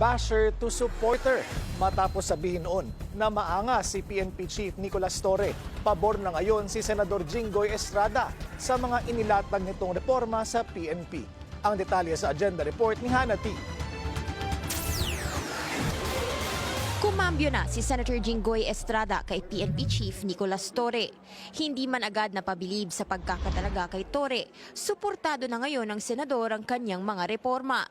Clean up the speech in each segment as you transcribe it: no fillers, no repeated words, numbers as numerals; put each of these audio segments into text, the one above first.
basher to supporter matapos sabihin noon na maanga si PNP Chief Nicolas Torre. Pabor na ngayon si Senador Jinggoy Estrada sa mga inilatag nitong reforma sa PNP. Ang detalye sa agenda report ni Hannah T. Kumambyo na si Senator Jinggoy Estrada kay PNP Chief Nicolas Torre. Hindi man agad napabilib sa pagkakatalaga kay Torre, suportado na ngayon ng senador ang kanyang mga reforma.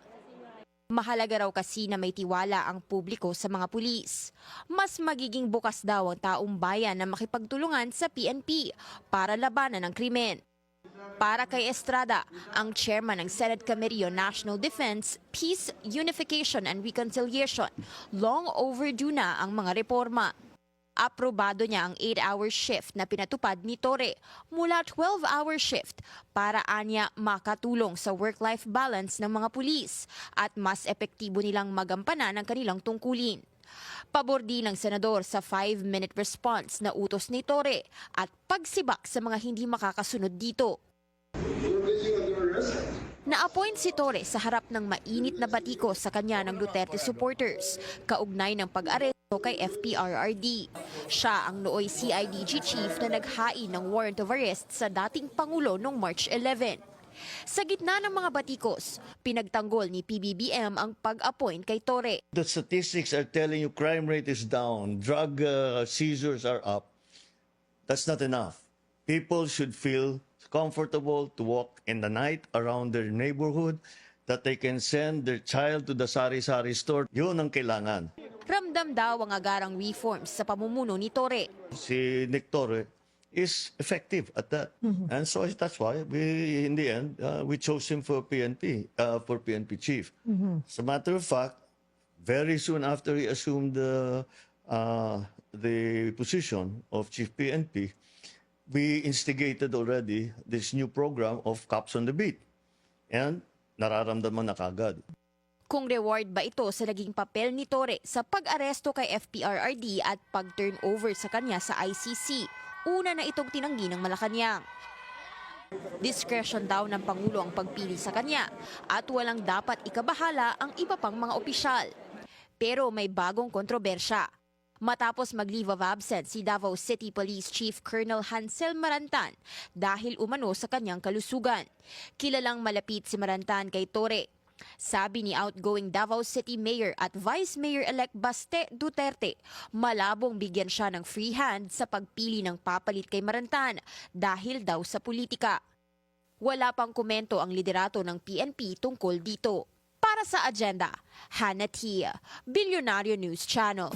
Mahalaga raw kasi na may tiwala ang publiko sa mga pulis. Mas magiging bukas daw ang taong bayan na makipagtulungan sa PNP para labanan ang krimen. Para kay Estrada, ang chairman ng Senate Committee on National Defense, Peace, Unification and Reconciliation, long overdue na ang mga reforma. Aprobado niya ang 8-hour shift na pinatupad ni Torre mula 12-hour shift para anya makatulong sa work-life balance ng mga pulis at mas epektibo nilang magampanan ang kanilang tungkulin. Pabor din ng senador sa 5-minute response na utos ni Torre at pagsibak sa mga hindi makakasunod dito. Na-appoint si Torre sa harap ng mainit na batiko sa kanya ng Duterte supporters, kaugnay ng pag-aresto kay FPRRD. Siya ang nooy CIDG chief na naghain ng warrant of arrest sa dating Pangulo noong March 11. Sa gitna ng mga batikos, pinagtanggol ni PBBM ang pag-appoint kay Torre. The statistics are telling you crime rate is down, drug seizures are up. That's not enough. People should feel comfortable to walk in the night around their neighborhood, that they can send their child to the sari-sari store. Yun ang kailangan. Ramdam daw ang agarang reforms sa pamumuno ni Torre. Si Nick Torre is effective at that. And so that's why we, in the end, we chose him for PNP chief. As a matter of fact, very soon after he assumed the position of chief PNP, we instigated already this new program of Cops on the Beat. And nararamdaman na kagad. Kung reward ba ito sa naging papel ni Torre sa pag-aresto kay FPRRD at pag-turnover sa kanya sa ICC, una na itong tinanggi ng Malacanang. Discretion daw ng Pangulo ang pagpili sa kanya at walang dapat ikabahala ang iba pang mga opisyal. Pero may bagong kontrobersya. Matapos mag-leave of absence si Davao City Police Chief Colonel Hansel Marantan dahil umano sa kanyang kalusugan. Kilalang malapit si Marantan kay Torre. Sabi ni outgoing Davao City Mayor at Vice Mayor-elect Baste Duterte, malabong bigyan siya ng free hand sa pagpili ng papalit kay Marantan dahil daw sa politika. Wala pang komento ang liderato ng PNP tungkol dito. Para sa agenda, Hannah T, Bilyonaryo News Channel.